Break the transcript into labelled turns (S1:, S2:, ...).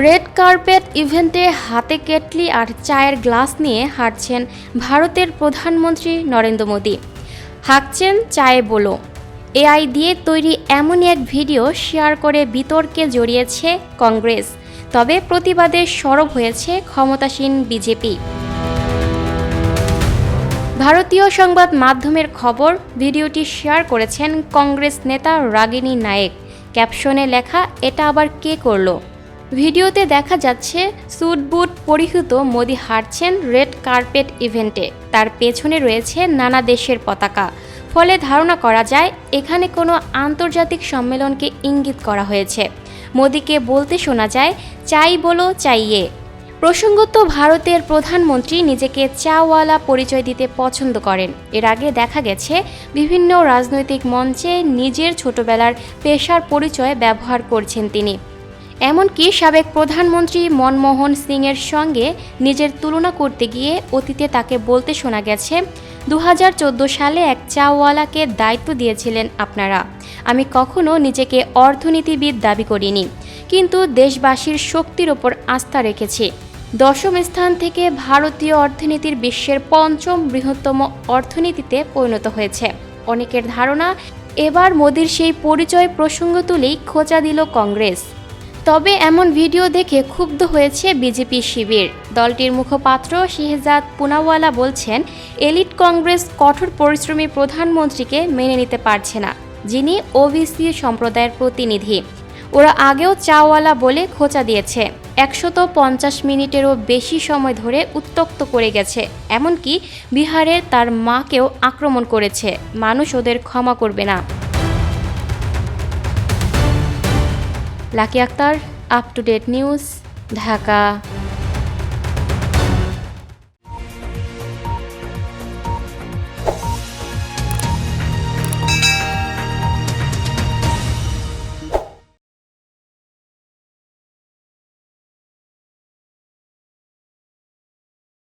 S1: Red carpet ইভেন্টে হাতে kettle আর চায়ের গ্লাস নিয়ে হাঁটছেন ভারতের প্রধানমন্ত্রী নরেন্দ্র মোদী। হাঁকছেন চায়ে বলো। এআই দিয়ে তৈরি এমনই এক ভিডিও শেয়ার করে বিতর্কে জড়িয়েছে কংগ্রেস, তবে প্রতিবাদে সরব হয়েছে ক্ষমতাসীন বিজেপি। ভারতীয় সংবাদ মাধ্যমের খবর, ভিডিওটি শেয়ার করেছেন কংগ্রেস নেতা রাগিনী নায়েক। ক্যাপশনে লেখা, এটা আবার কে করলো। ভিডিওতে দেখা যাচ্ছে স্যুট বুট পরিহিত মোদি হাঁটছেন রেড কার্পেট ইভেন্টে। তার পেছনে রয়েছে নানা দেশের পতাকা, ফলে ধারণা করা যায় এখানে কোনো আন্তর্জাতিক সম্মেলনকে ইঙ্গিত করা হয়েছে। মোদিকে বলতে শোনা যায়, চাই বলো চাইয়ে। প্রসঙ্গত, ভারতের প্রধানমন্ত্রী নিজেকে চাওয়ালা পরিচয় দিতে পছন্দ করেন। এর আগে দেখা গেছে বিভিন্ন রাজনৈতিক মঞ্চে নিজের ছোটবেলার পেশার পরিচয় ব্যবহার করছেন তিনি। এমনকি সাবেক প্রধানমন্ত্রী মনমোহন সিংয়ের সঙ্গে নিজের তুলনা করতে গিয়ে অতীতে তাকে বলতে শোনা গেছে, 2014 সালে এক চাওয়ালাকে দায়িত্ব দিয়েছিলেন আপনারা। আমি কখনো নিজেকে অর্থনীতিবিদ দাবি করিনি, কিন্তু দেশবাসীর শক্তির ওপর আস্থা রেখেছি। 10ম স্থান থেকে ভারতীয় অর্থনীতির বিশ্বের 5ম বৃহত্তম অর্থনীতিতে পরিণত হয়েছে। অনেকের ধারণা, এবার মোদির সেই পরিচয় প্রসঙ্গ তুলেই খোঁচা দিল কংগ্রেস। তবে এমন ভিডিও দেখে ক্ষুব্ধ হয়েছে বিজেপি শিবির। দলটির মুখপাত্র শেহজাদ পুনাওয়ালা বলছেন, এলিট কংগ্রেস কঠোর পরিশ্রমী প্রধানমন্ত্রীকে মেনে নিতে পারছে না, যিনি ওবিসি সম্প্রদায়ের প্রতিনিধি। ওরা আগেও চাওয়ালা বলে খোঁচা দিয়েছে, 150 মিনিটেরও বেশি সময় ধরে উত্ত্যক্ত করে গেছে। এমনকি বিহারের তার মাকেও আক্রমণ করেছে। মানুষ ওদের ক্ষমা করবে না। Lucky Akter, up to date news, Dhaka.